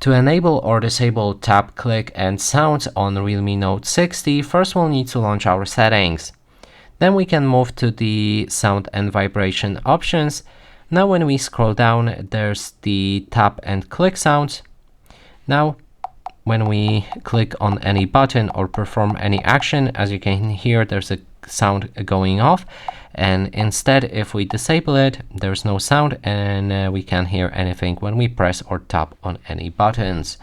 To enable or disable tap, click, and sound on Realme Note 60, first we'll need to launch our settings. Then we can move to the sound and vibration options. Now when we scroll down, there's the tap and click sound. Now when we click on any button or perform any action, as you can hear, there's a sound going off. And instead, if we disable it, there's no sound and we can't hear anything when we press or tap on any buttons.